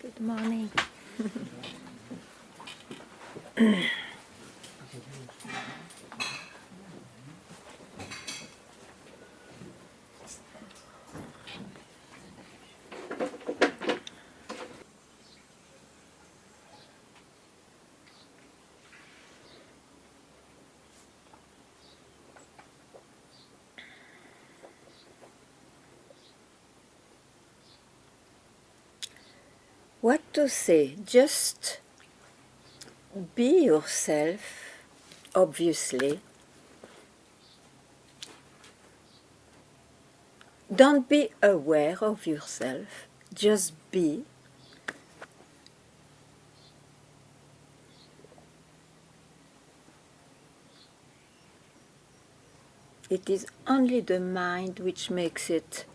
Good morning. What to say? Just be yourself, obviously. Don't be aware of yourself, just be. It is only the mind which makes it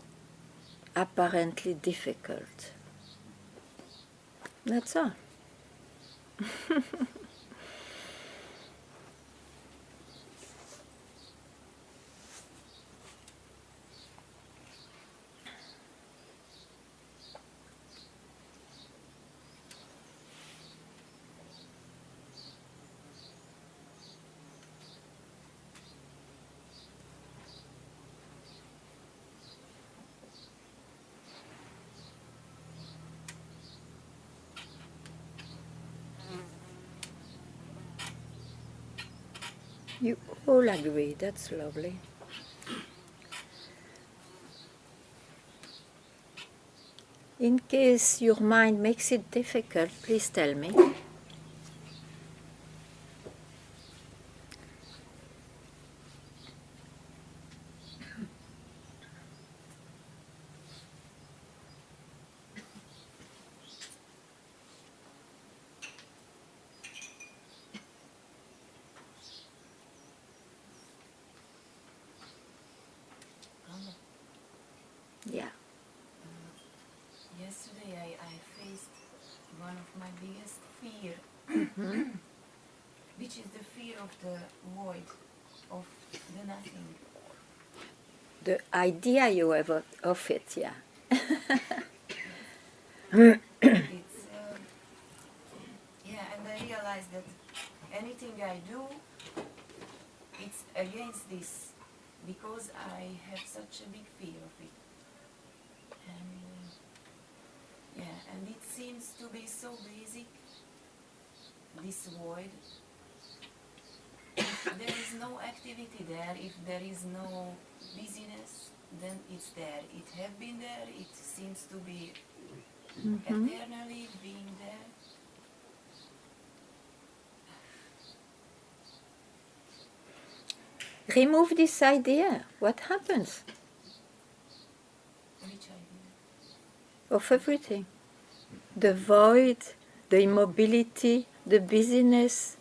apparently difficult. That's all. You all agree, that's lovely. In case your mind makes it difficult, please tell me. Yeah. Yesterday I faced one of my biggest fear, which is the fear of the void, of the nothing. The idea you have of it, yeah. It's and I realized that anything I do, it's against this, because I have such a big fear of it. And it seems to be so basic, this void. If there is no activity there, if there is no busyness, then it's there. It has been there, it seems to be eternally being there. Remove this idea. What happens? Which idea? Of everything. The void, the immobility, the busyness.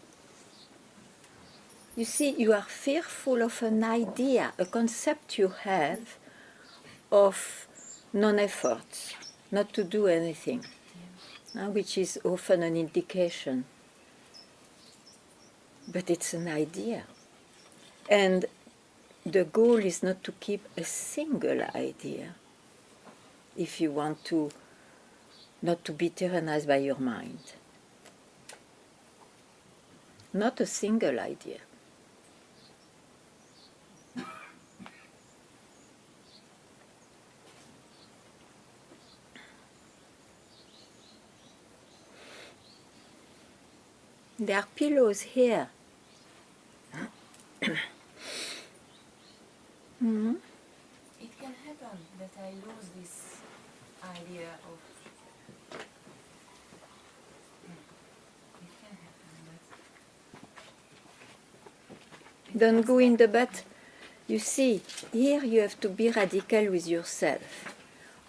You see, you are fearful of an idea, a concept you have of non-effort, not to do anything, which is often an indication. But it's an idea. And the goal is not to keep a single idea if you want to not to be tyrannized by your mind. Not a single idea. There are pillows here. It can happen that I lose this idea of... It can happen, but... Don't go in the bed. You see, here you have to be radical with yourself.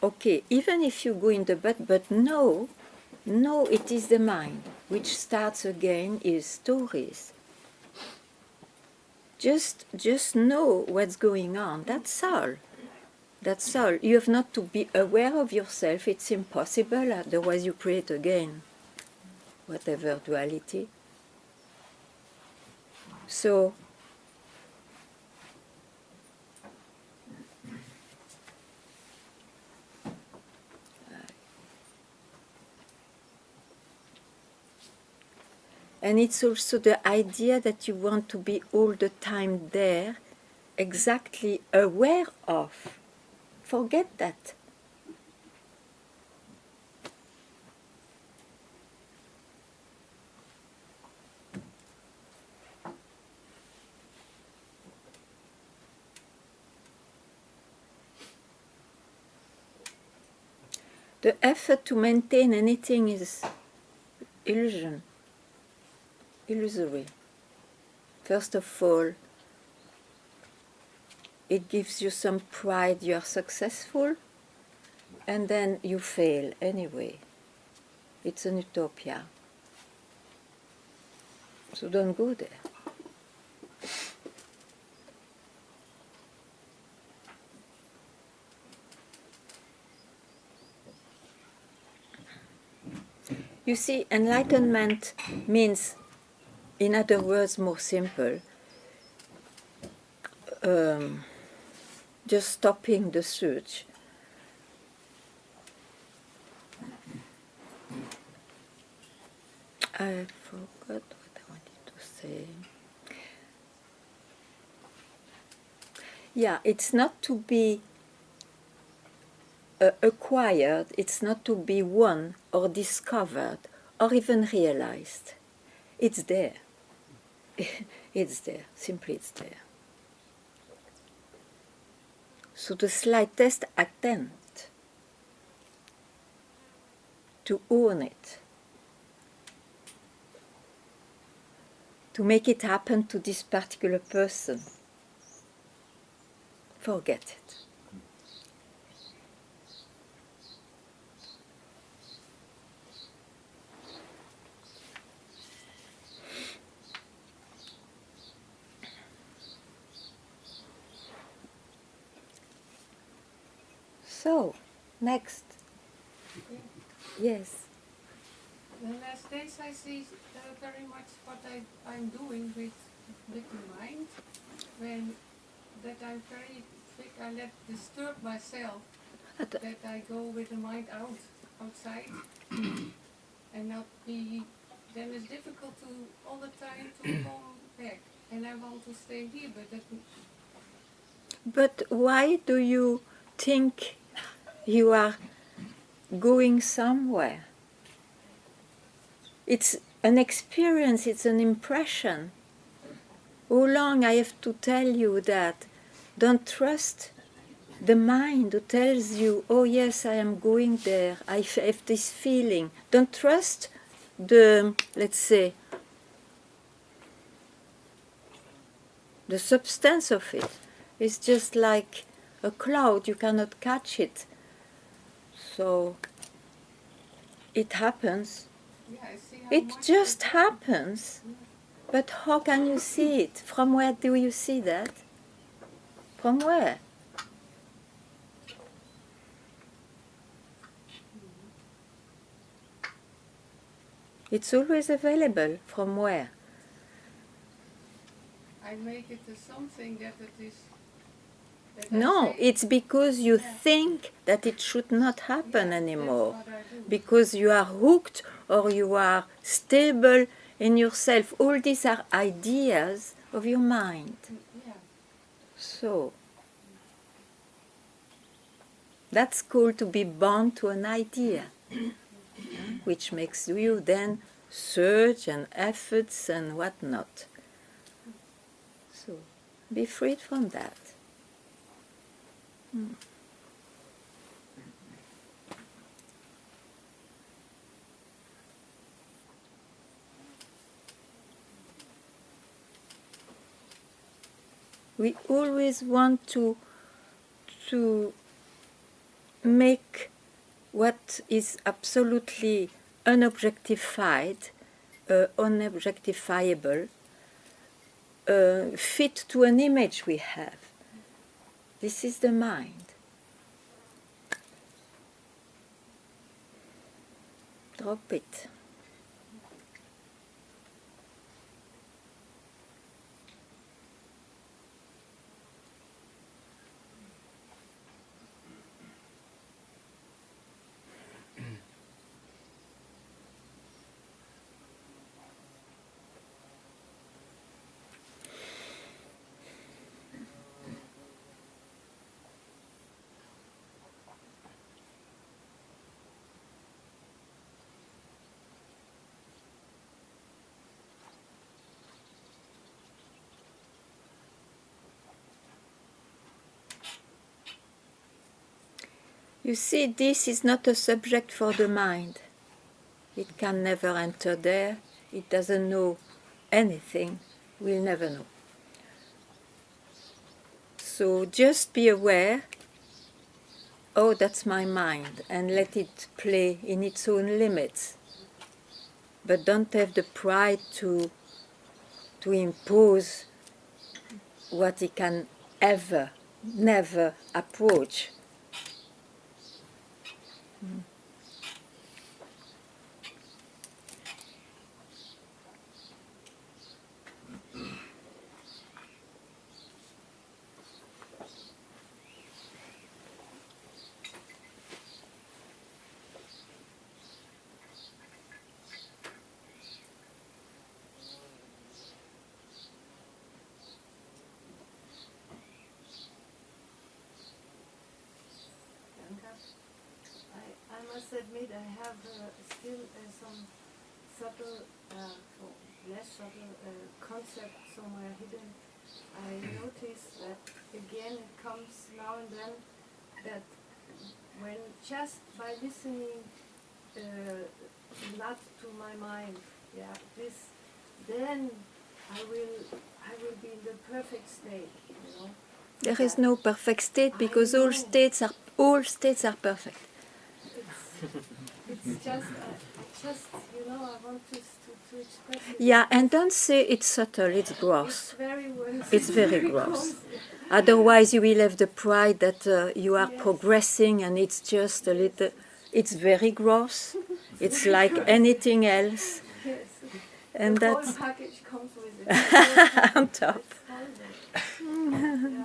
Okay, even if you go in the bed, but no, it is the mind which starts again its stories. Just know what's going on. That's all. That's all. You have not to be aware of yourself. It's impossible. Otherwise, you create again whatever duality. So, And it's also the idea that you want to be all the time there, exactly aware of. Forget that. The effort to maintain anything is illusory. First of all, it gives you some pride you are successful, and then you fail anyway. It's an utopia. So don't go there. You see, enlightenment means, in other words, more simple, just stopping the search. I forgot what I wanted to say. Yeah, it's not to be acquired, it's not to be won or discovered or even realized. It's there. It's there, simply it's there. So the slightest attempt to own it, to make it happen to this particular person, forget it. So, next. Yes. The last days I see very much what I'm doing with the mind, when that I'm very quick, I let disturb myself, that I go with the mind outside, and not be, then it's difficult to all the time to come back, and I want to stay here, but that. But why do you think you are going somewhere? It's an experience, it's an impression. How long I have to tell you that? Don't trust the mind who tells you, oh yes, I am going there, I have this feeling. Don't trust the, let's say, the substance of it. It's just like a cloud, you cannot catch it. So it happens. Yeah, I see how It much just happens. But how can you see it? From where do you see that? From where? It's always available. From where? I make it something that it is. That No, say, it's because you yeah. think that it should not happen Yeah, anymore. that's what I do. Because you are hooked or you are stable in yourself. All these are ideas of your mind. Yeah. So, that's called to be bound to an idea, which makes you then search and efforts and whatnot. So, be freed from that. We always want to make what is absolutely unobjectified, unobjectifiable, fit to an image we have. This is the mind. Drop it. You see, this is not a subject for the mind. It can never enter there. It doesn't know anything. We'll never know. So just be aware, oh, that's my mind, and let it play in its own limits. But don't have the pride to impose what it can ever, never approach. I must admit I have still some subtle, or less subtle concepts somewhere hidden. I notice that again it comes now and then that when just by listening not to my mind, then I will be in the perfect state, There is no perfect state because all states are perfect. It's just, I want to express it. Yeah, and don't say it's subtle, it's gross. It's very gross. Otherwise you will have the pride that you are progressing and it's just a little, it's very gross. It's like anything else. Yes. And the that's whole package comes with it. on top. It's horrible. Yeah.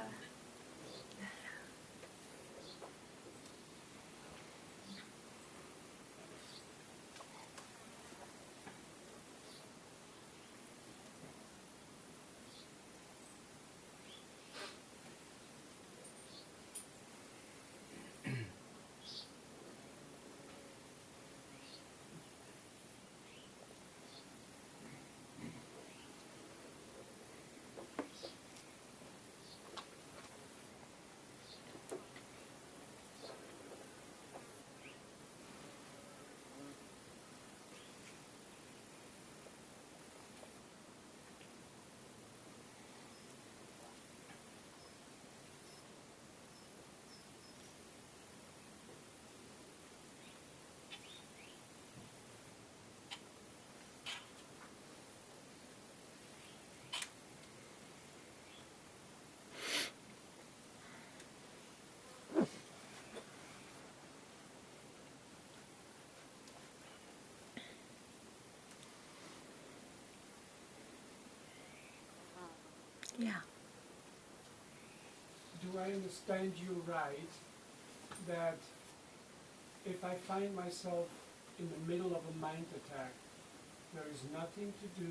Yeah. Do I understand you right, that if I find myself in the middle of a mind attack, there is nothing to do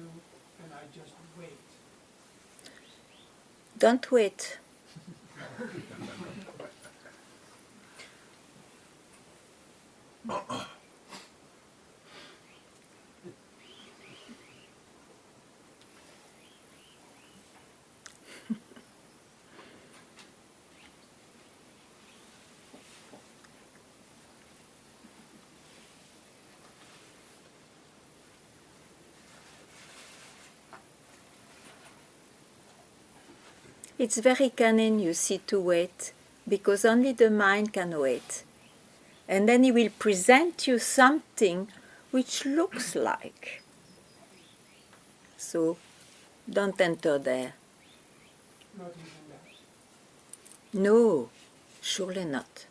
and I just wait? Don't wait. It's very cunning, you see, to wait, because only the mind can wait. And then he will present you something which looks like. So, don't enter there. Not even that. No, surely not.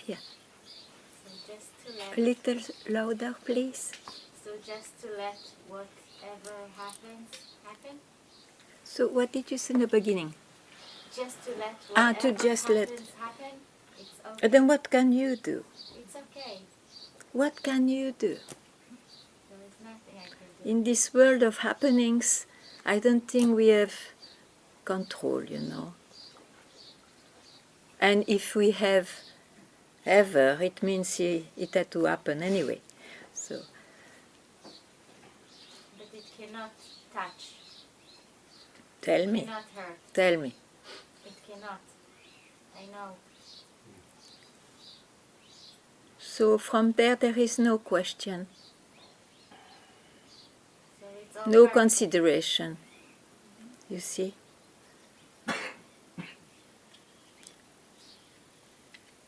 Yeah. So just to let, A little louder, please. so just to let whatever happens, happen. So, what did you say in the beginning? Just to let Ah, whatever to just let. happen, it's okay. Then what can you do? It's okay. What can you do? There is nothing I can do. In this world of happenings, I don't think we have control, you know. And if we have ever, it means it had to happen anyway. So, But it cannot touch. tell It me, cannot hurt. tell me. It cannot. I know. So from there is no question, So it's all no right. consideration, you see.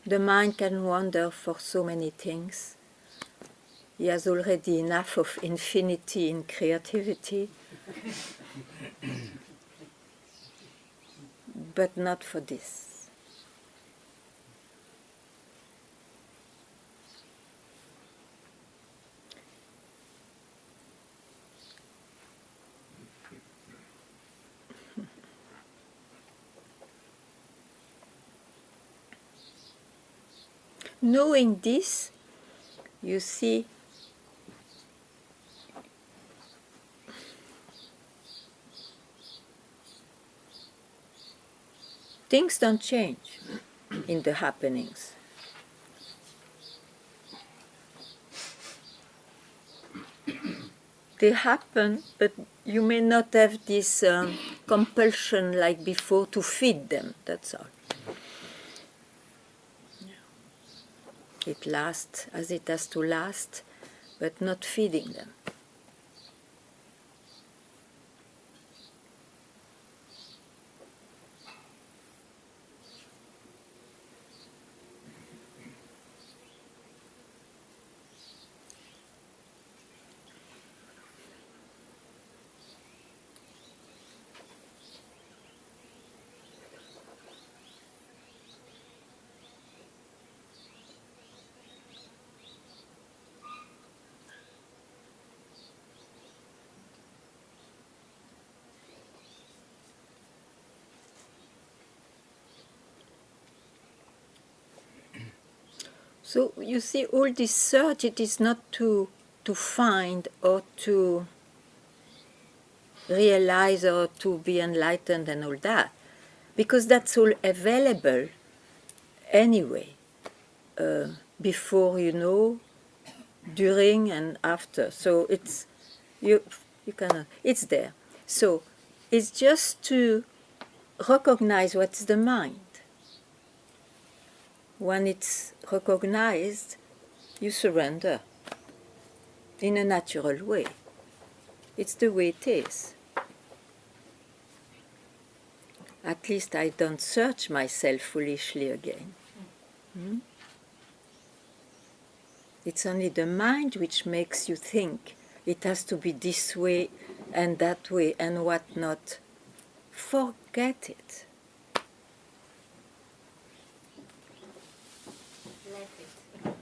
The mind can wander for so many things. He has already enough of infinity in creativity, but not for this. Knowing this, you see, things don't change in the happenings. They happen, but you may not have this compulsion like before to feed them, that's all. It lasts as it has to last, but not feeding them. So you see, all this search, it is not to find or to realize or to be enlightened and all that, because that's all available anyway, before you know, during and after. So it's you cannot. It's there. So it's just to recognize what's the mind. When it's recognized, you surrender in a natural way. It's the way it is. At least I don't search myself foolishly again. It's only the mind which makes you think it has to be this way and that way and what not. Forget it. Let it.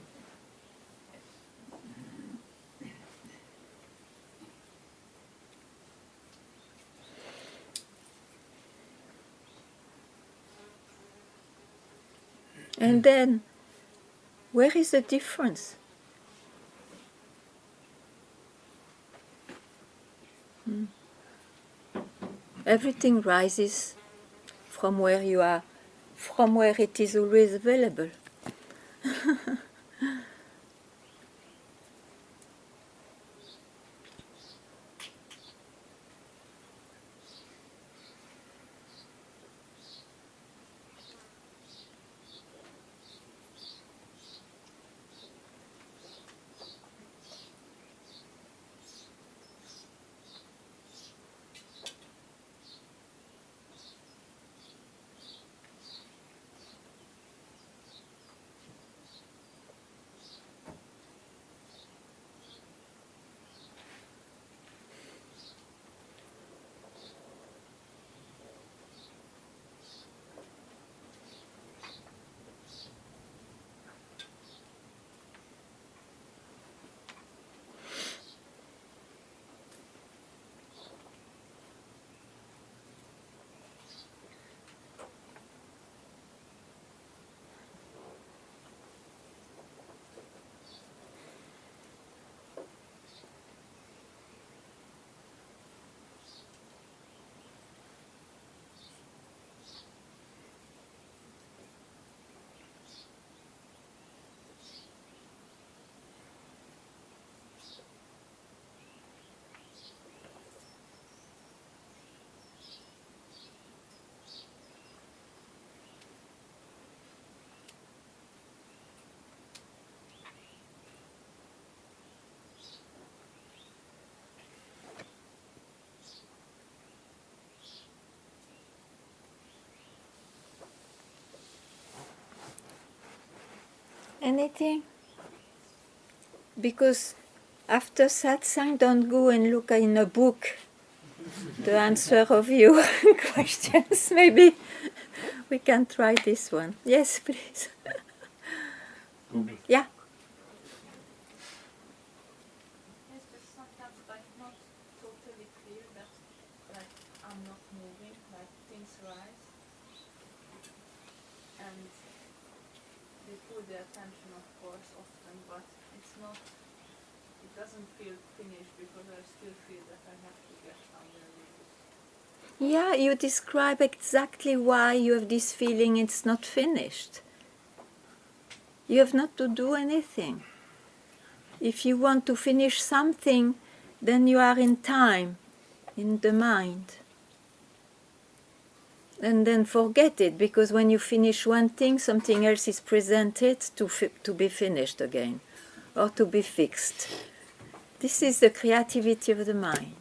And then, where is the difference? Everything rises from where you are, from where it is always available. Anything? Because after satsang, don't go and look in a book the answer of your questions. Maybe we can try this one. Yes, please. Yeah. It's just sometimes like not totally clear that like I'm not moving, like things rise and they pull the attention of course often, but it's not, it doesn't feel finished because I still feel that I have to get somewhere with it. Yeah, you describe exactly why you have this feeling it's not finished. You have not to do anything. If you want to finish something, then you are in time, in the mind. And then forget it, because when you finish one thing, something else is presented to be finished again, or to be fixed. This is the creativity of the mind.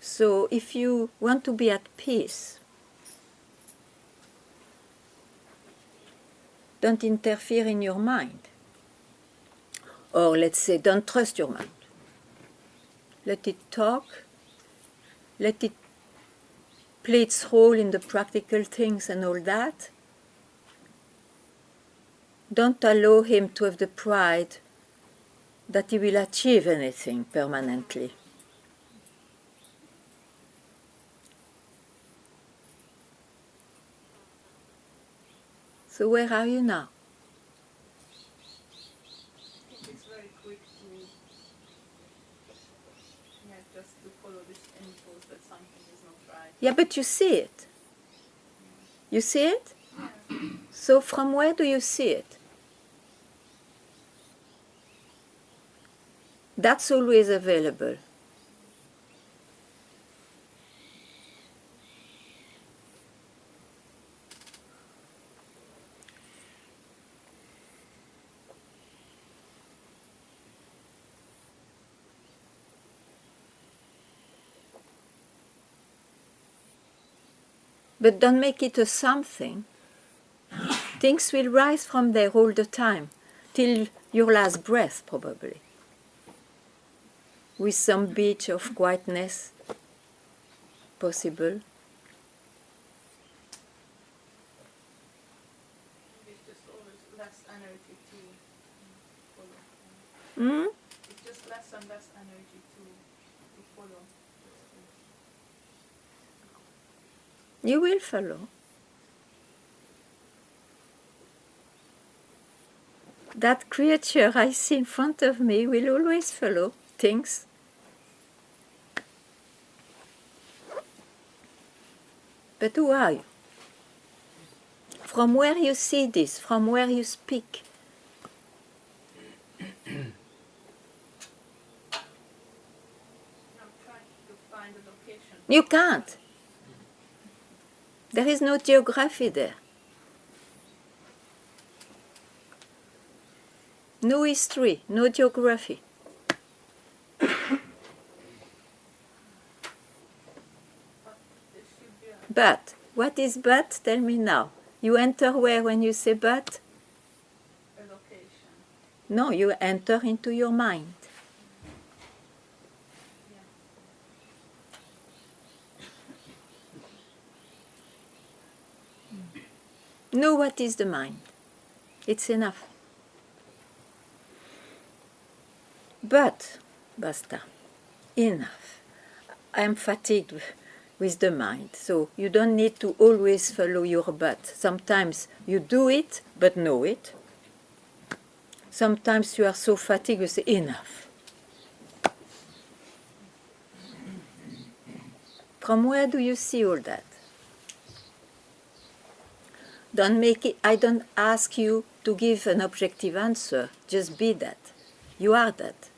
So if you want to be at peace, don't interfere in your mind. Or let's say, don't trust your mind. Let it talk, let it play its role in the practical things and all that. Don't allow him to have the pride that he will achieve anything permanently. So where are you now? I think it's very quick to, yeah, just to follow this impulse that something is not right. Yeah, but you see it. You see it? Yeah. So from where do you see it? That's always available. But don't make it a something. Things will rise from there all the time, till your last breath probably, with some beach of quietness possible. It's just always less energy to follow. Hmm? It's just less and less energy to follow. You will follow. That creature I see in front of me will always follow things. But who are you? From where you see this, from where you speak, I'm trying to find a location. you can't. There is no geography there. No history, no geography. But there should be a But, what is but? Tell me now. You enter where when you say but? location. No, you enter into your mind. Know what is the mind. It's enough. But, basta. Enough. I am fatigued with the mind, so you don't need to always follow your but. Sometimes you do it, but know it. Sometimes you are so fatigued, you say, enough. From where do you see all that? Don't make it, I don't ask you to give an objective answer, just be that. You are that.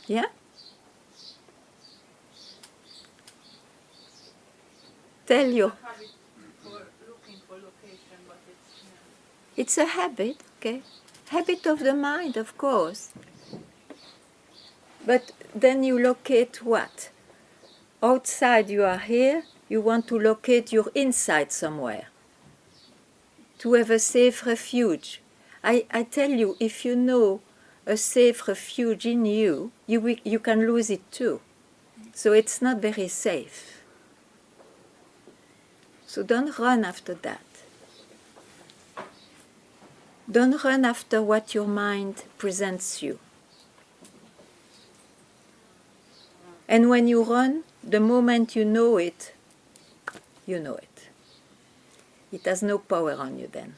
Yeah? Tell you. Habit for looking for location, but it's It's a habit, okay? Habit of the mind, of course. But then you locate what? Outside you are here, you want to locate your inside somewhere. To have a safe refuge. I tell you, if you know a safe refuge in you, you can lose it too. So it's not very safe. So don't run after that. Don't run after what your mind presents you. And when you run, the moment you know it, you know it. It has no power on you then.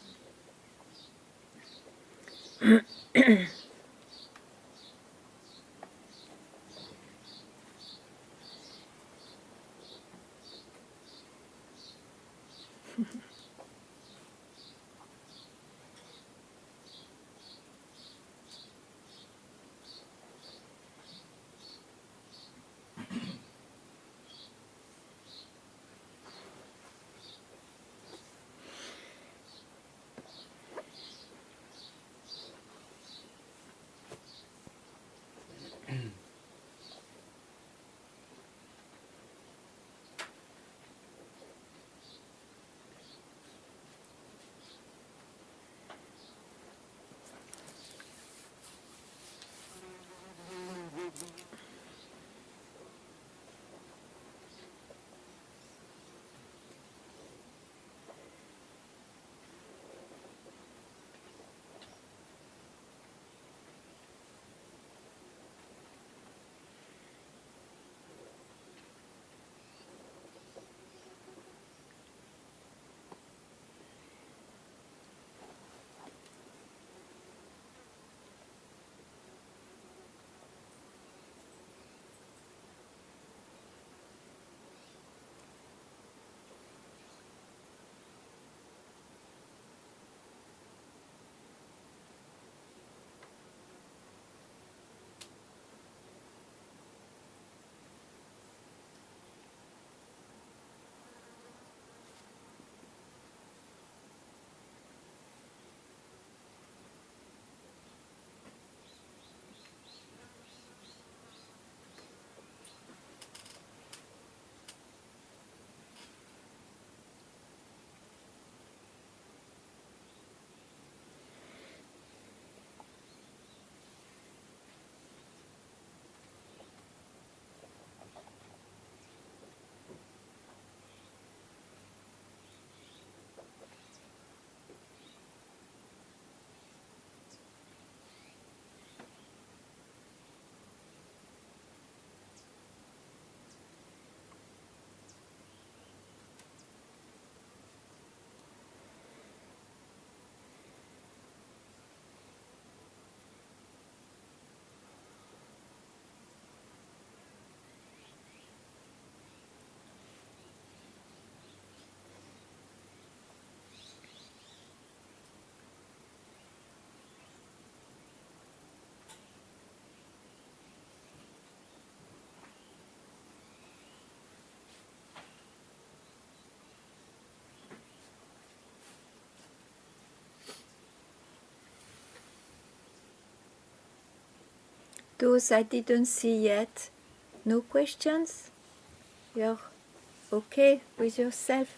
Those I didn't see yet, no questions? You're okay with yourself?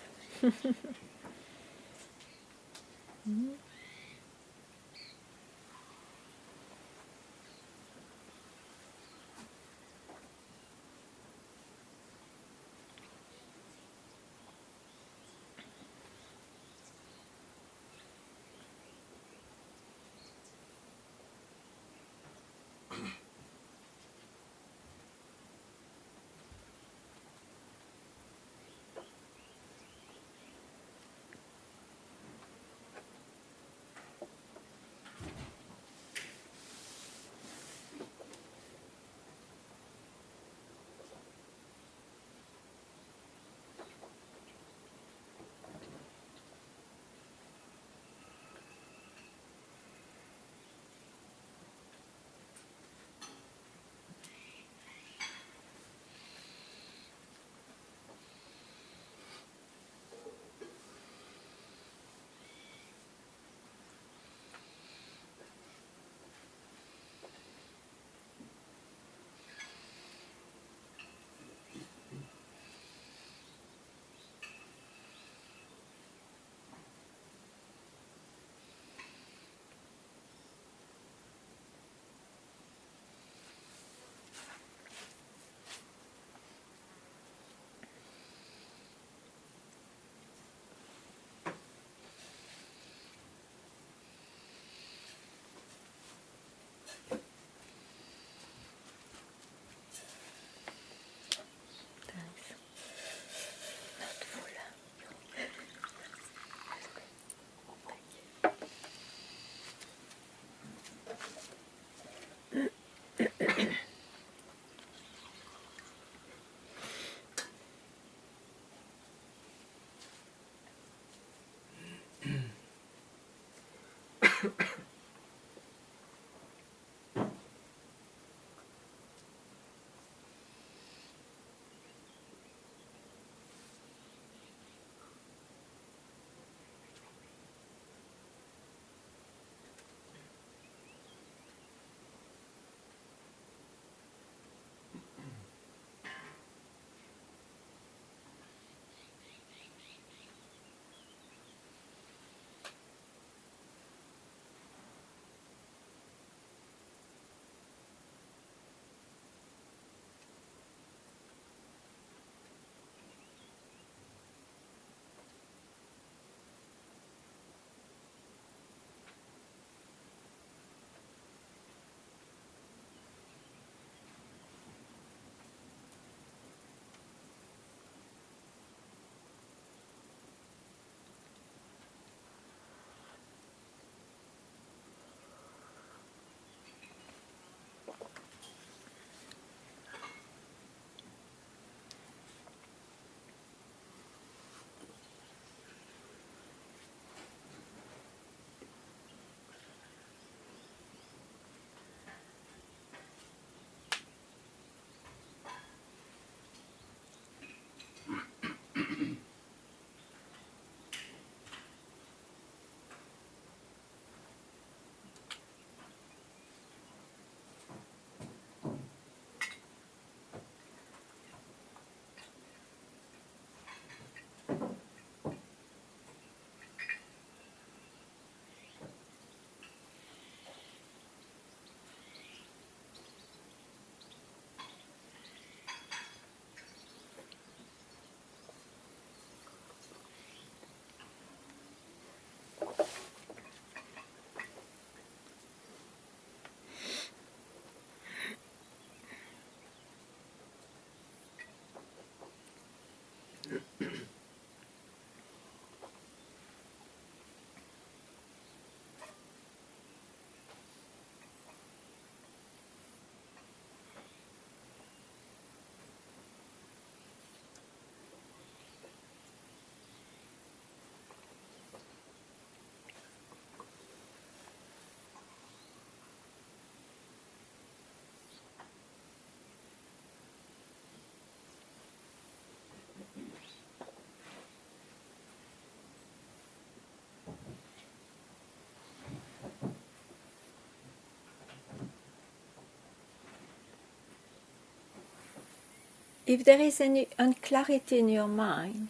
If there is any unclarity in your mind,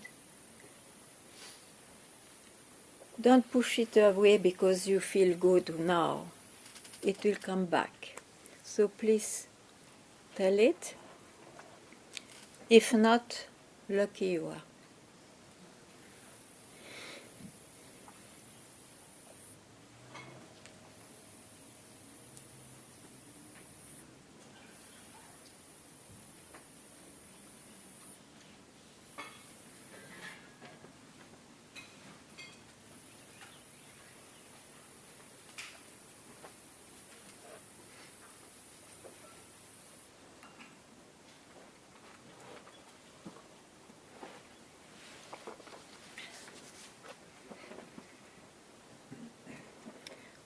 don't push it away because you feel good now. It will come back. So please tell it. If not, lucky you are.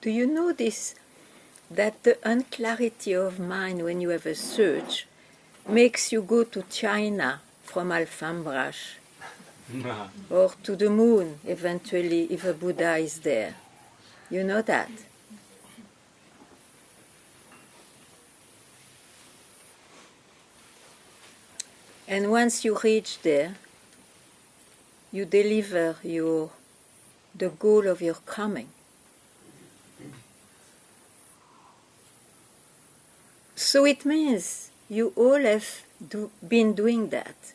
Do you notice that the unclarity of mind when you have a surge makes you go to China from Alfambrash or to the moon eventually if a Buddha is there? You know that? And once you reach there, you deliver the goal of your coming. So it means you all have been doing that.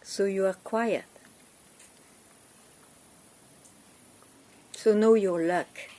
So you are quiet. So know your luck.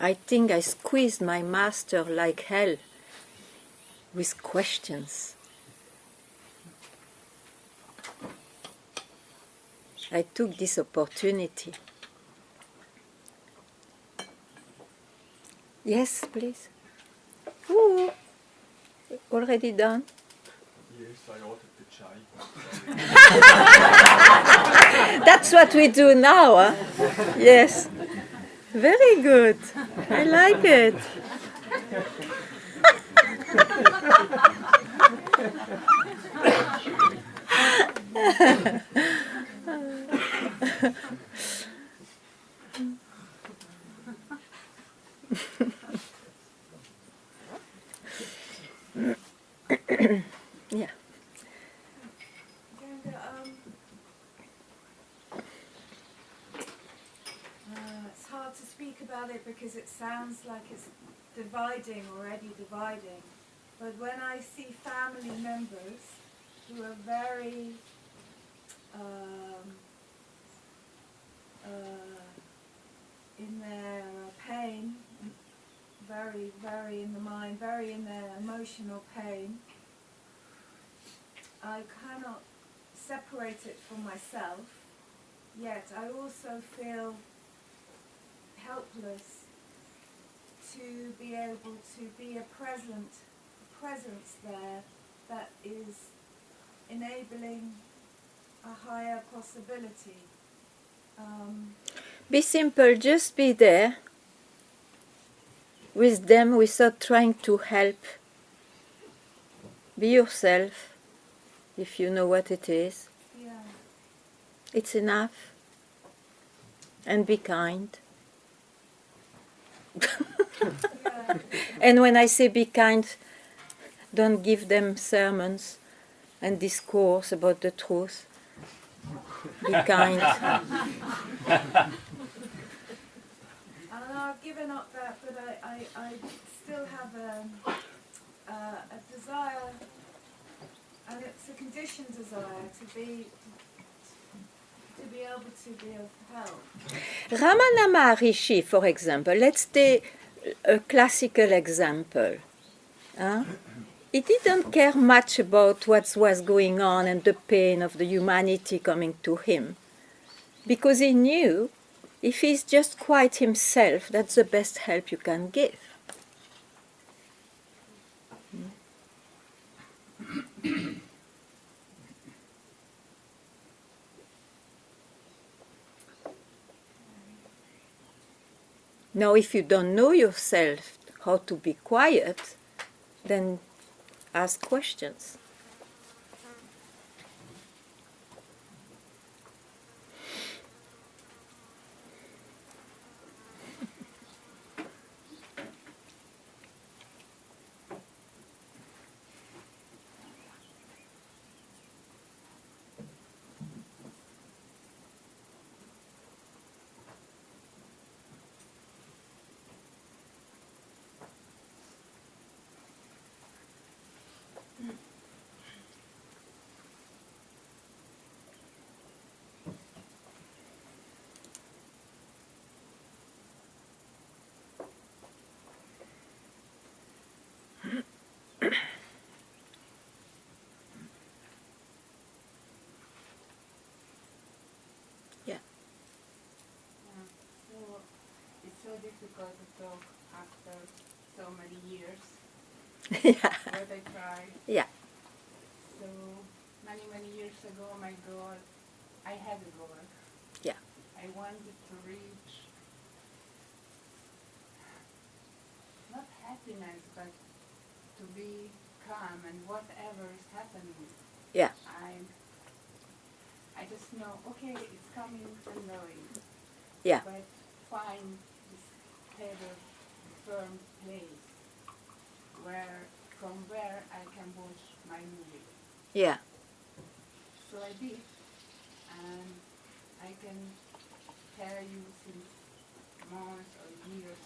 I think I squeezed my master like hell with questions. I took this opportunity. Yes, please. Ooh, already done? Yes, I ordered the chai. That's what we do now, huh? Yes. Very good. I like it. Yeah. Ganga, it's hard to speak about it because it sounds like it's already dividing. But when I see family members who are very in their pain, very, very in the mind, very in their emotional pain, I cannot separate it from myself, yet I also feel helpless to be able to be a presence there that is enabling a higher possibility. Be simple, just be there with them without trying to help. Be yourself, if you know what it is. Yeah. It's enough. And be kind. Yeah. And when I say be kind, don't give them sermons and discourse about the truth. Be kind. And I've given up that, but I still have a desire, and it's a conditioned desire to be able to be of help. Ramana Maharishi, for example, let's take a classical example. Huh? He didn't care much about what was going on and the pain of the humanity coming to him, because he knew if he's just quite himself, that's the best help you can give. Now, if you don't know yourself how to be quiet, then ask questions. So it's so difficult to talk after so many years. Yeah. But I tried. Yeah. So many years ago, my goal, I had a goal. Yeah. I wanted to reach not happiness, but to be calm and whatever is happening. Yeah. I just know, okay, it's coming and going. Yeah. But find this stable, firm place from where I can watch my movie. Yeah. So I did, and I can tell you since months or years,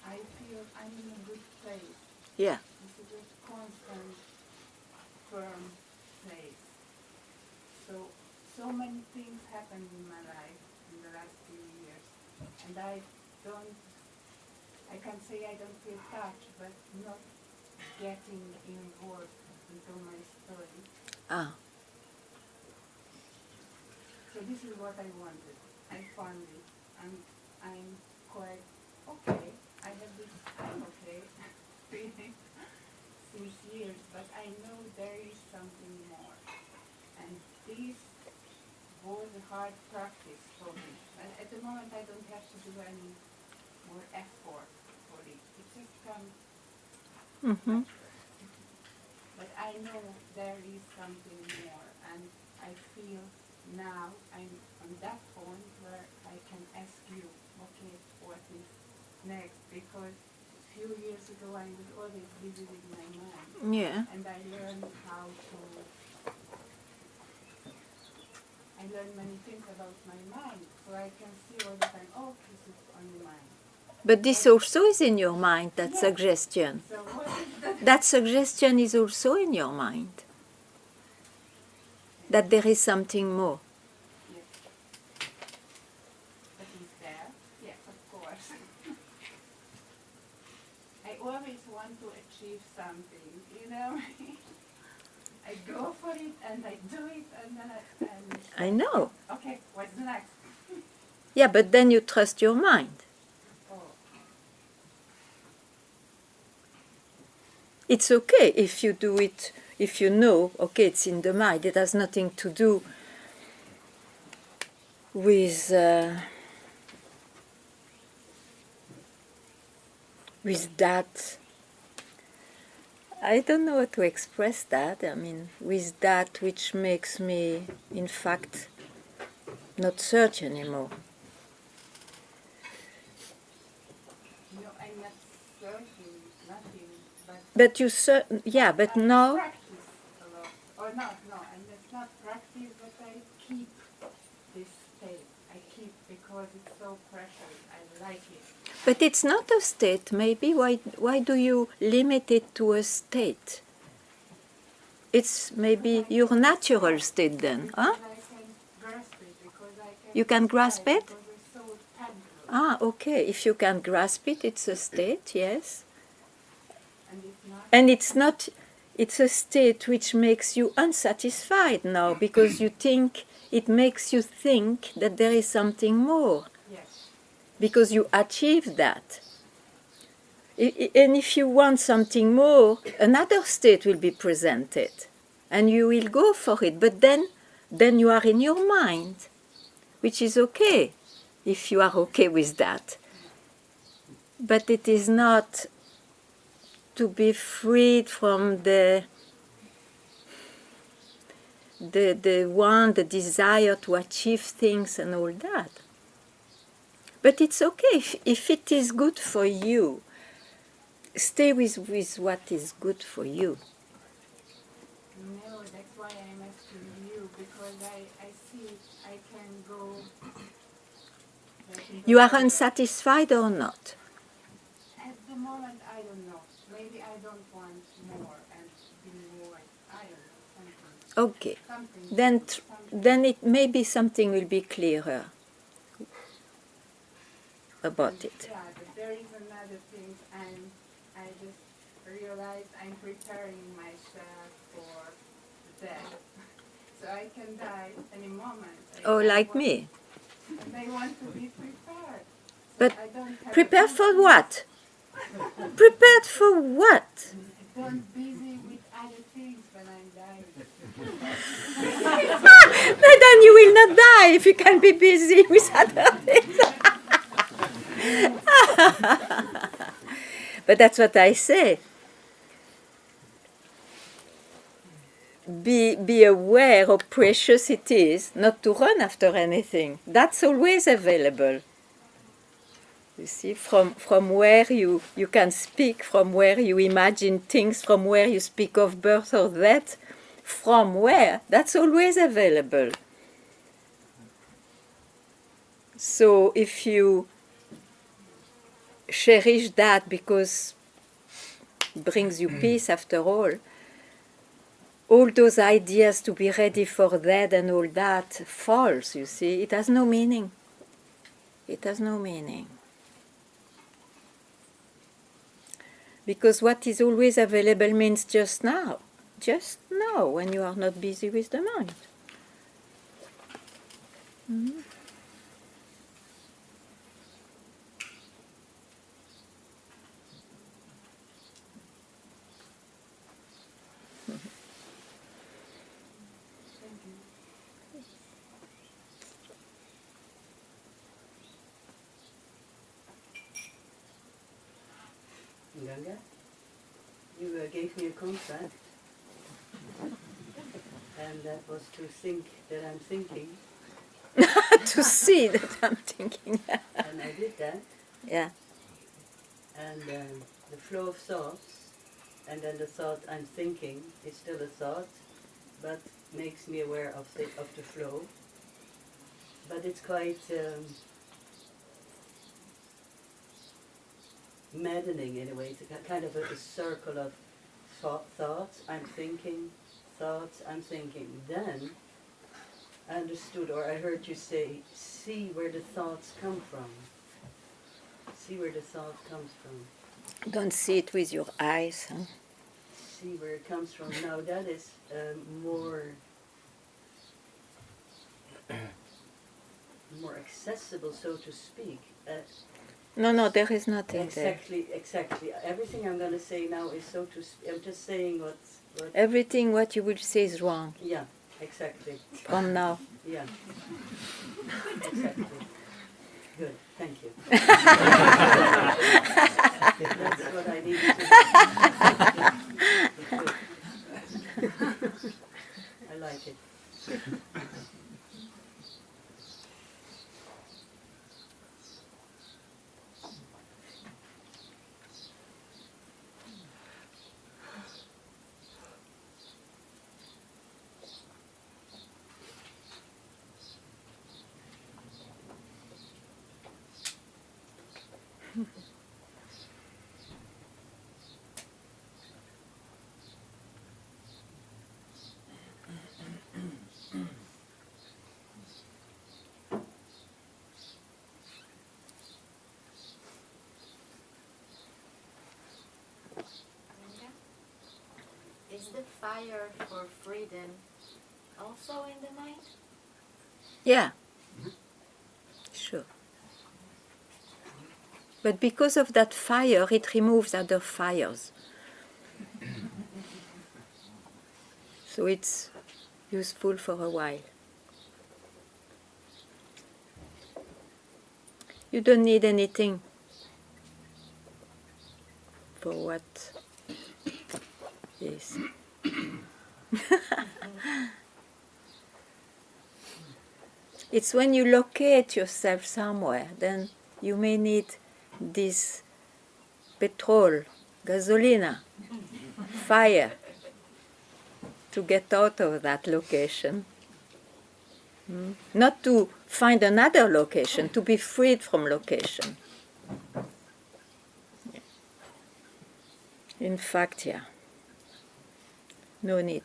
I feel I'm in a good place. Yeah. This is a constant, firm place. So many things happened in my life in the last few years, and I can say I don't feel touched, but not getting involved into my story. Ah, So this is what I wanted. I found it, and I'm quite okay. I have this I'm okay feeling since years, but I know there is something more. And this was a hard practice for me. And at the moment I don't have to do any more effort for it. It just comes mm-hmm. but I know there is something more, and I feel now I'm on that point where I can ask you, okay, what is next? Because a few years ago I was always busy with my mind, Yeah. and I learned many things about my mind, so I can see all the time, oh, this is on the mind. But this also is in your mind, that Yes. suggestion. So what is that? That suggestion is also in your mind. That there is something more. Yes. But is there? Yes, of course. I always want to achieve something, you know. I go for it and I do it and then I know. okay, what's next? Yeah, but then you trust your mind. Oh, It's okay if you do it, if you know, okay, it's in the mind. It has nothing to do with that. I don't know how to express that. I mean, with that which makes me, in fact, not search anymore. no, I'm not searching nothing, but But you yeah, but I now, practice a lot. Or not, no, and it's not practice, but I keep this state. I keep because it's so precious. I like it. but it's not a state. Maybe why do you limit it to a state? It's maybe your natural state then, huh? Because I can grasp it, because I can You can grasp describe, it? because it's so tangible. Ah, okay. If you can grasp it, it's a state, yes. And if not, And it's not, it's a state which makes you unsatisfied now because you think, it makes you think that there is something more yes. because you achieved that. And if you want something more, another state will be presented and you will go for it. But then you are in your mind, which is okay if you are okay with that. But it is not to be freed from the desire to achieve things and all that. But it's okay if it is good for you. Stay with what is good for you. No, that's why I'm asking you, because I see I can go. Like in the You are world. unsatisfied or not? At the moment, I don't know. Maybe I don't want more and be more. I don't know, Okay. something. Then it maybe something will be clearer about it. Yeah, but there is another thing, and I just realized I'm preparing myself for death. So I can die any moment. Oh, I like want- me. And I want to be prepared. So But I don't have Prepared to for what? Prepared for what? Don't busy with other things when I'm dying. But then you will not die if you can be busy with other things. But that's what I say. Be aware how precious it is not to run after anything. That's always available. You see, from where you can speak, from where you imagine things, from where you speak of birth or death, from where, that's always available. So if you cherish that because it brings you peace after all those ideas to be ready for death and all that false, you see, it has no meaning. It has no meaning. Because what is always available means just now. Just now, when you are not busy with the mind. Mhm. Thank you. Ganga, you gave me a contract, and that was to think that I'm thinking, To see that I'm thinking. and I did that, Yeah. and the flow of thoughts, and then the thought I'm thinking is still a thought, but makes me aware of the flow. But it's quite maddening in a way. It's a kind of a circle of thoughts, I'm thinking, thoughts, I'm thinking. Then I understood, or I heard you say, see where the thoughts come from. See where the thought comes from. Don't see it with your eyes. Huh? See where it comes from. Now that is more accessible, so to speak. No, there is nothing Exactly. Everything I'm going to say now is so to speak. I'm just saying what. there. Everything what you will say is wrong Yeah, exactly. from now. Yeah. Exactly. Good, thank you. That's what I needed to do. I like it. Is the fire for freedom also in the mind? Yeah. Sure. But because of that fire, it removes other fires. So it's useful for a while. You don't need anything for what is. It's when you locate yourself somewhere, then you may need this petrol, gasolina, fire to get out of that location. Not to find another location, to be freed from location. In fact, yeah, no need.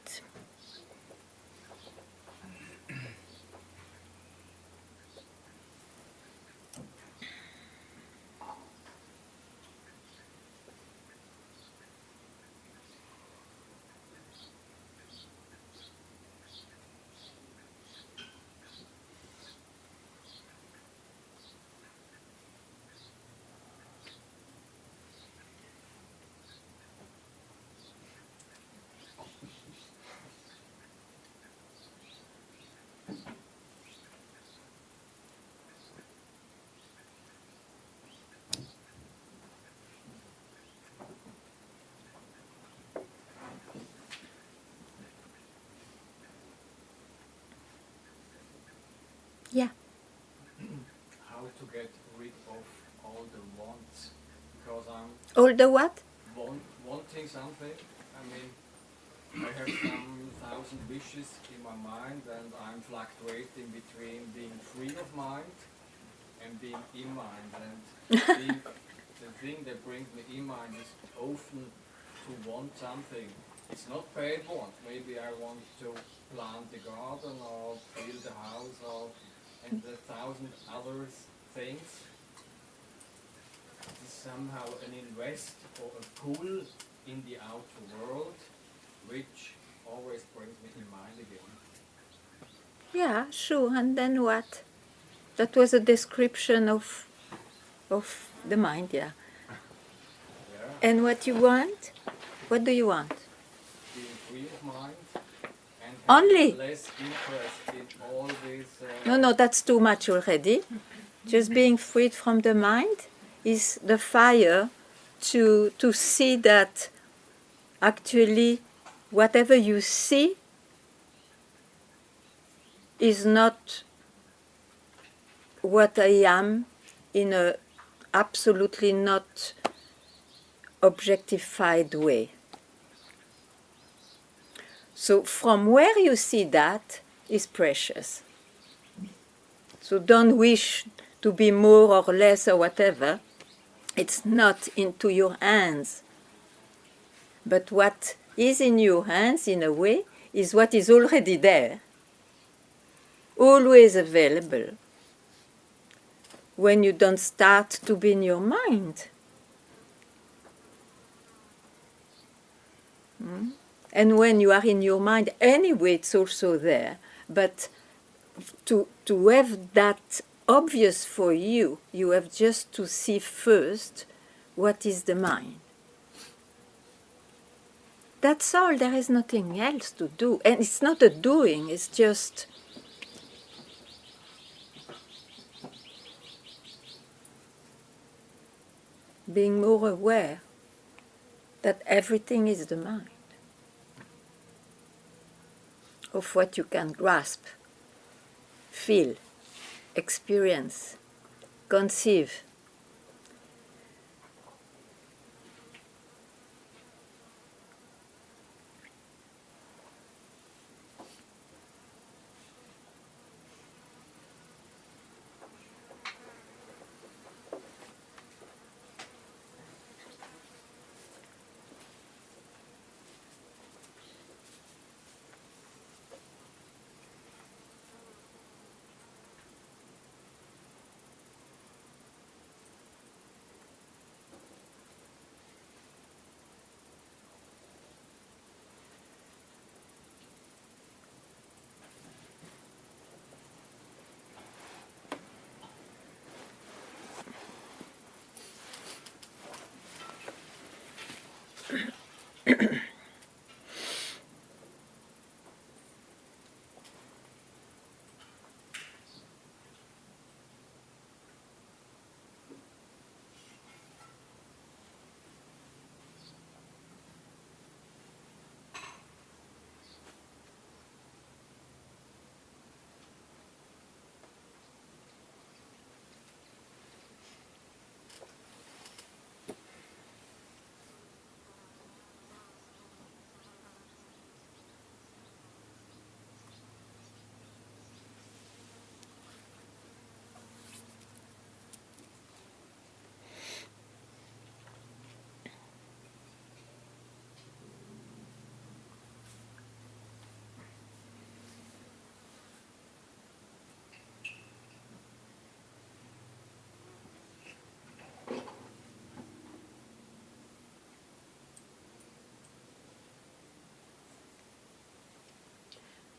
Yeah. How to get rid of all the wants? Because I'm All the what? wanting something. I mean, I have some 1,000 wishes in my mind, and I'm fluctuating between being free of mind and being in mind. And the thing that brings me in mind is often to want something. It's not bad want. Maybe I want to plant the garden or build a house or and 1,000 other things. It is somehow an invest or a pull in the outer world, which always brings me in mind again. Yeah, sure. And then what? That was a description of the mind, yeah. Yeah, And what you want? What do you want? being free of mind and Only? having less interest in all this. No, that's too much already. Just being freed from the mind is the fire to see that actually whatever you see is not what I am in a absolutely not objectified way. So from where you see that is precious. So don't wish to be more or less or whatever. It's not into your hands. But what is in your hands, in a way, is what is already there, always available, when you don't start to be in your mind. And when you are in your mind, anyway, it's also there. But to have that obvious for you, you have just to see first what is the mind. That's all, there is nothing else to do. And it's not a doing, it's just being more aware that everything is the mind, of what you can grasp, feel, experience, conceive.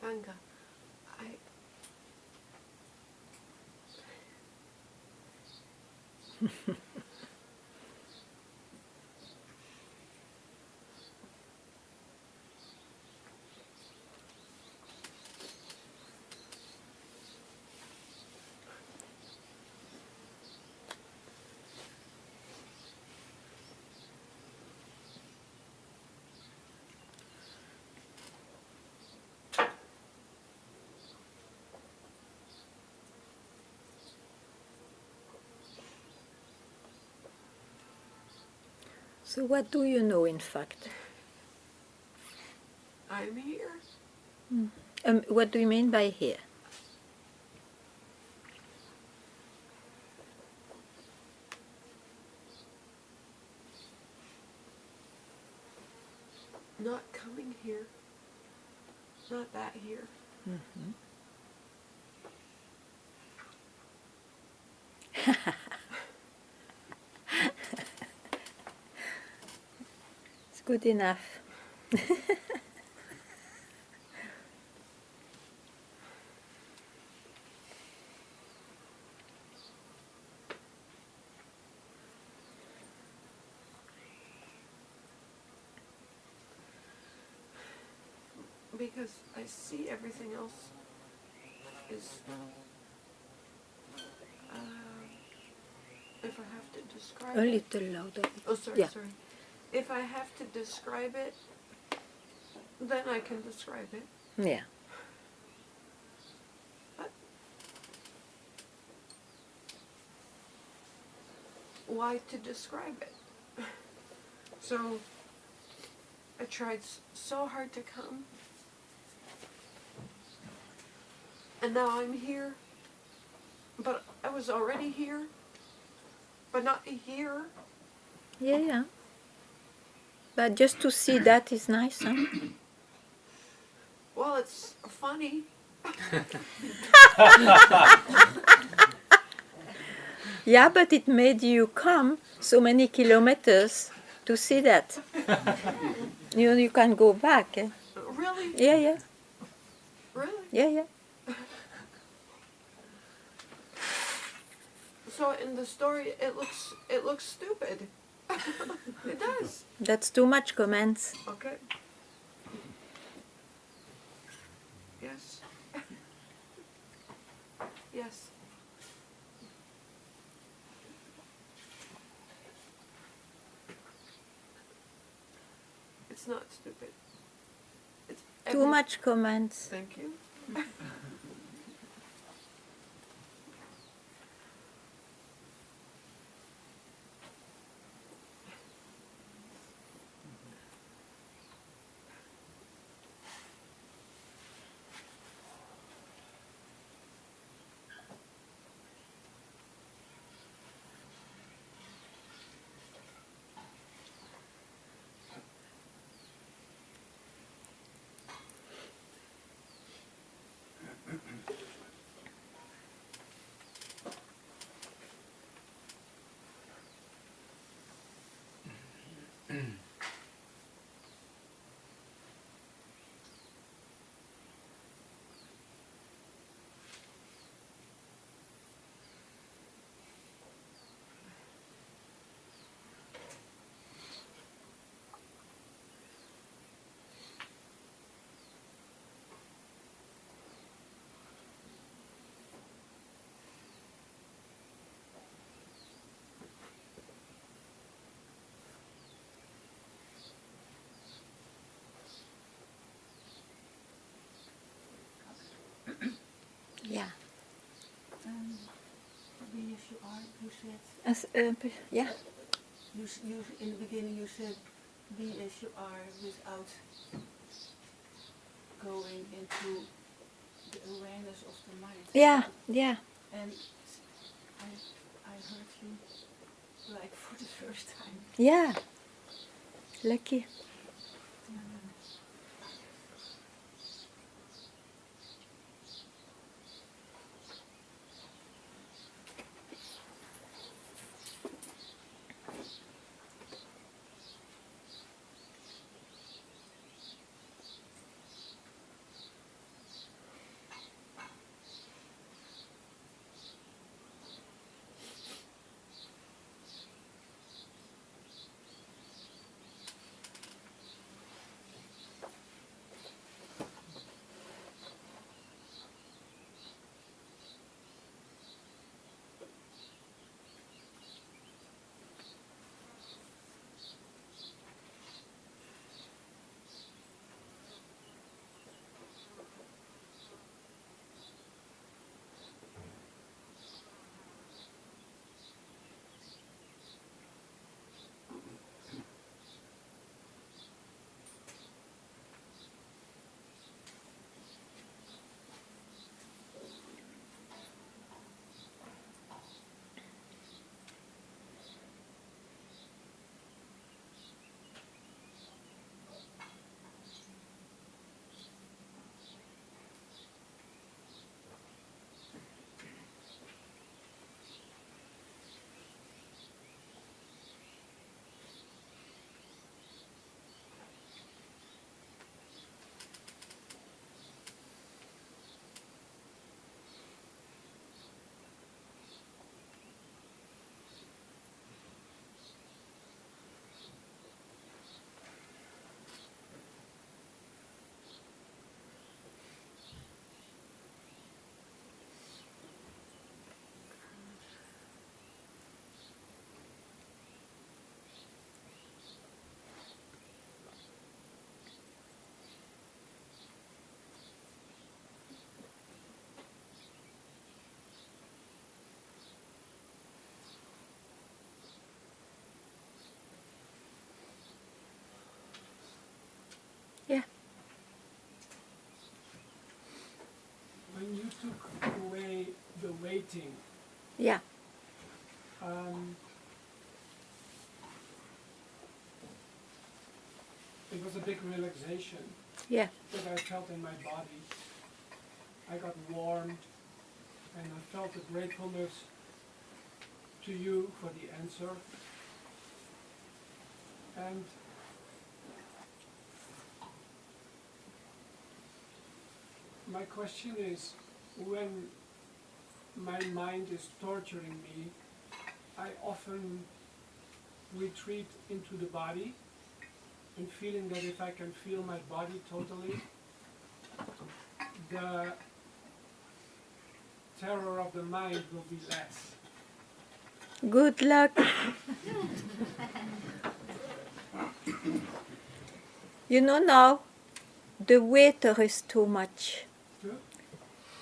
Ganga, So what do you know, in fact? I'm here. What do you mean by here? Not coming here. Not that here. good enough. Because I see everything else is, if I have to describe A it. little louder. Oh, sorry, Yeah. sorry. If I have to describe it, then I can describe it. Yeah. Why to describe it? So I tried so hard to come, and now I'm here, but I was already here, but not here. Yeah, yeah. But just to see that is nice, huh? Well, it's funny. Yeah, but it made you come so many kilometers to see that. You can go back. Eh? Really? Yeah, yeah, Really? yeah, yeah. So in the story, it looks stupid. It does. That's too much comments. Okay. Yes. Yes. It's not stupid. It's Too much comments. Thank you. Yeah. Be as you are, you said. Yeah. You in the beginning you said, be as you are without going into the awareness of the mind. Yeah, yeah. And I heard you like for the first time. Yeah. Lucky. waiting. Yeah. It was a big relaxation Yeah. that I felt in my body. I got warmed and I felt the gratefulness to you for the answer. And my question is, when my mind is torturing me, I often retreat into the body and feeling that if I can feel my body totally, the terror of the mind will be less. Good luck. You know now, the waiter is too much. Huh?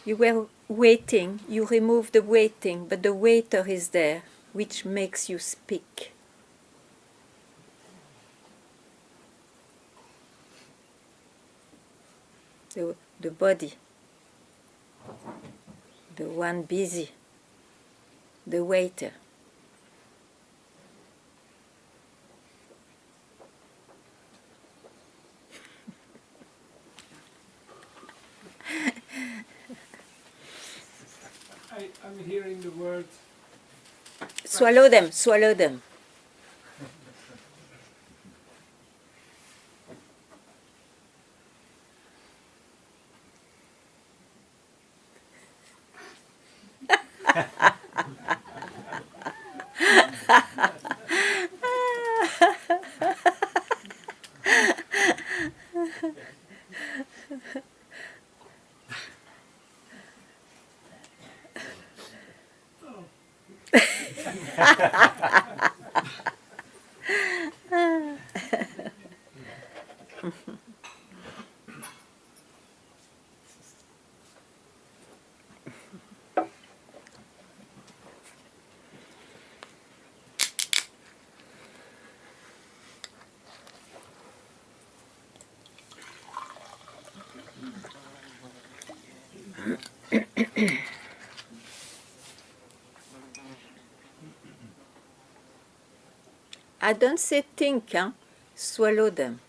You were waiting, you remove the waiting, but the waiter is there, which makes you speak. The body, the one busy, the waiter. I'm hearing the word Swallow them, swallow them. I don't say think, huh? Swallow them.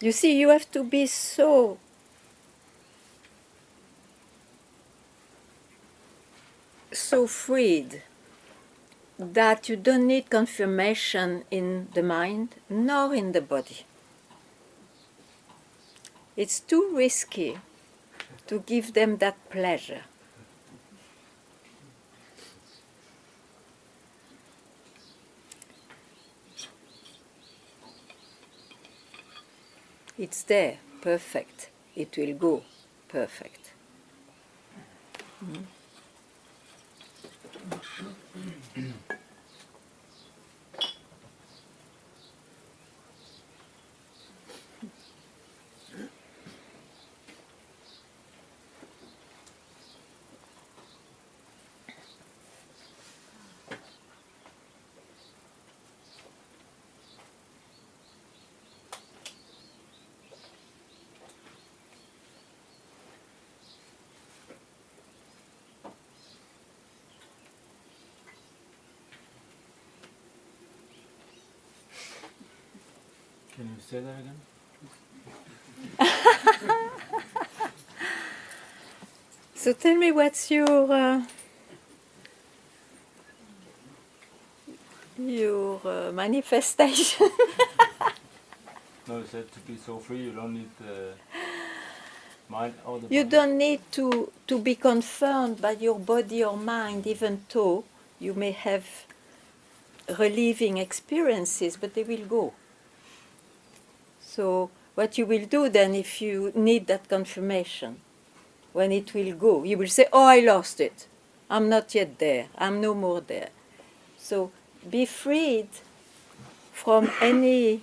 You see, you have to be so freed that you don't need confirmation in the mind nor in the body. It's too risky to give them that pleasure. It's there, perfect. It will go perfect. Can you say that again? So tell me, what's your manifestation? No, you said to be so free, you don't need the mind or the You body. don't need to be confirmed by your body or mind, even though you may have relieving experiences, but they will go. So what you will do then, if you need that confirmation, when it will go, you will say, oh, I lost it. I'm not yet there. I'm no more there. So be freed from any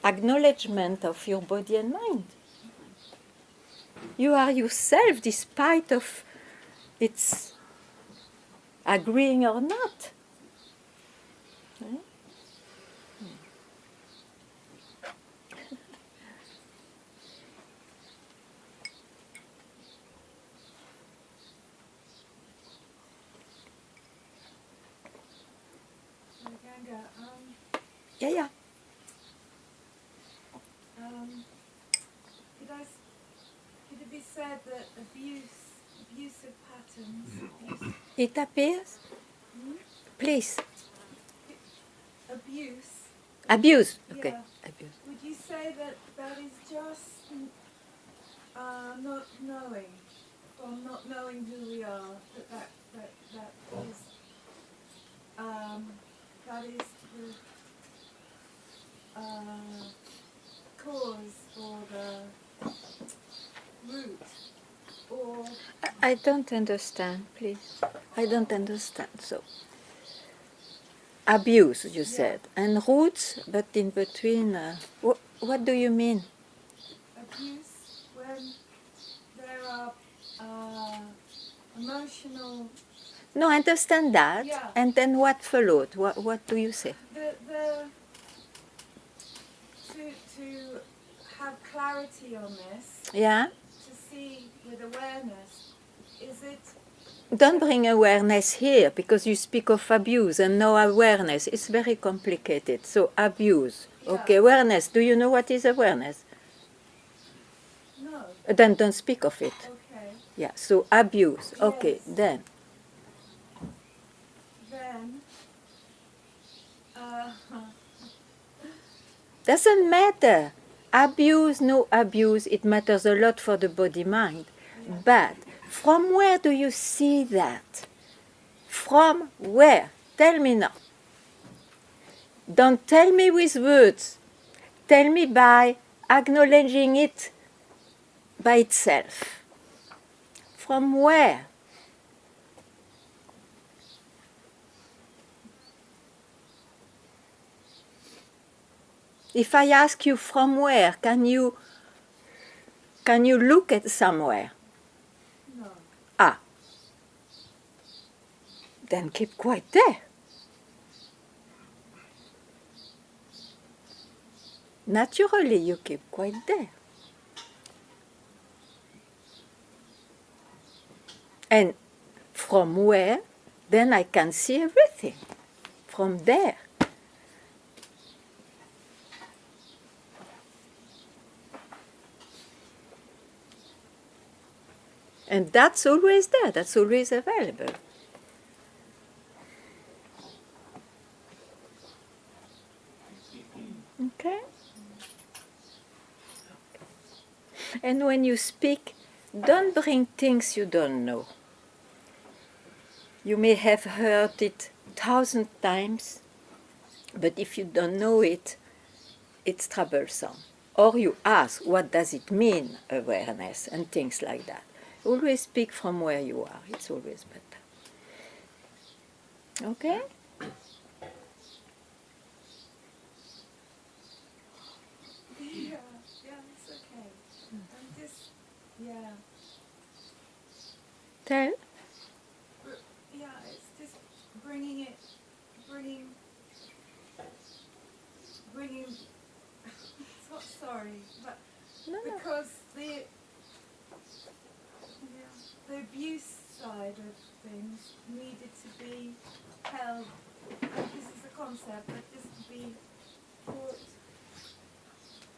acknowledgement of your body and mind. You are yourself, despite of its agreeing or not. Right? Ganga, Yeah. could it be said that abusive patterns, It appears? Hmm? Please. abuse, Abuse. Okay. Yeah. Abuse. would you say that that is just not knowing, from not knowing who we are, that is the cause or the root, or I don't understand, please. I don't understand. So, abuse, you said, and roots, but in between, what do you mean? abuse when there are emotional. No, I understand that. Yeah. And then what followed? What do you say? To have clarity on this, Yeah? to see with awareness, is it Don't bring awareness here because you speak of abuse and no awareness. It's very complicated. So, abuse. Okay, awareness. Do you know what is awareness? no? Then don't speak of it. Okay. Yeah, so abuse. Okay, Yes. then. Then Doesn't matter. Abuse, no abuse, it matters a lot for the body mind. But from where do you see that? From where? Tell me now. Don't tell me with words. Tell me by acknowledging it by itself. From where? If I ask you from where, can you look at somewhere? no. Ah. Then keep quiet there. Naturally, you keep quiet there. And from where, then I can see everything. From there. And that's always there, that's always available. Okay? And when you speak, don't bring things you don't know. You may have heard it 1,000 times, but if you don't know it, it's troublesome. Or you ask, what does it mean, awareness, and things like that. Always speak from where you are, it's always better. Okay? Yeah, it's okay. I'm just, yeah. Tell? Yeah, it's just bringing, so sorry, but No. because the abuse side of things needed to be held, and this is a concept, but just to be brought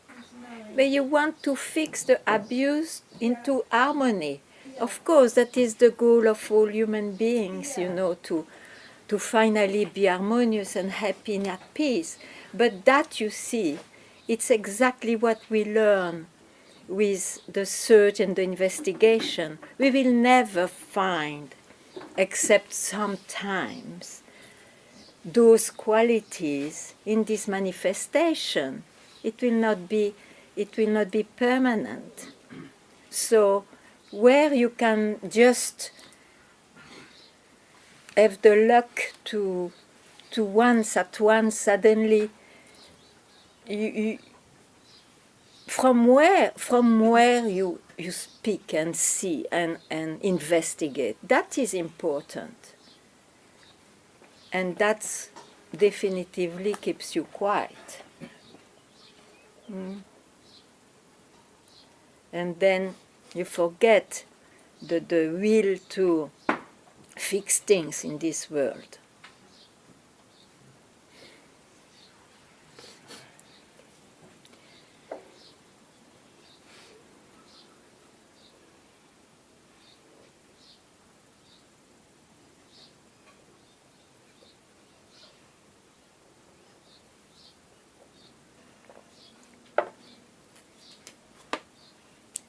into knowing. But you want to fix the abuse into harmony. Of course, that is the goal of all human beings, you know, to finally be harmonious and happy and at peace. But that, you see, it's exactly what we learn with the search and the investigation. We will never find, except sometimes, those qualities in this manifestation. It will not be permanent. So where you can just have the luck to once suddenly from where you speak and see and investigate, that is important. And that definitively keeps you quiet. And then you forget the will to fix things in this world.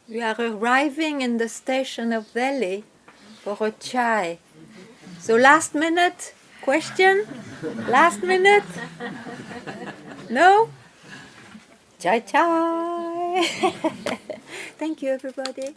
We are arriving in the station of Delhi for a chai. So last minute question? Last minute? No? Chai chai! Thank you everybody.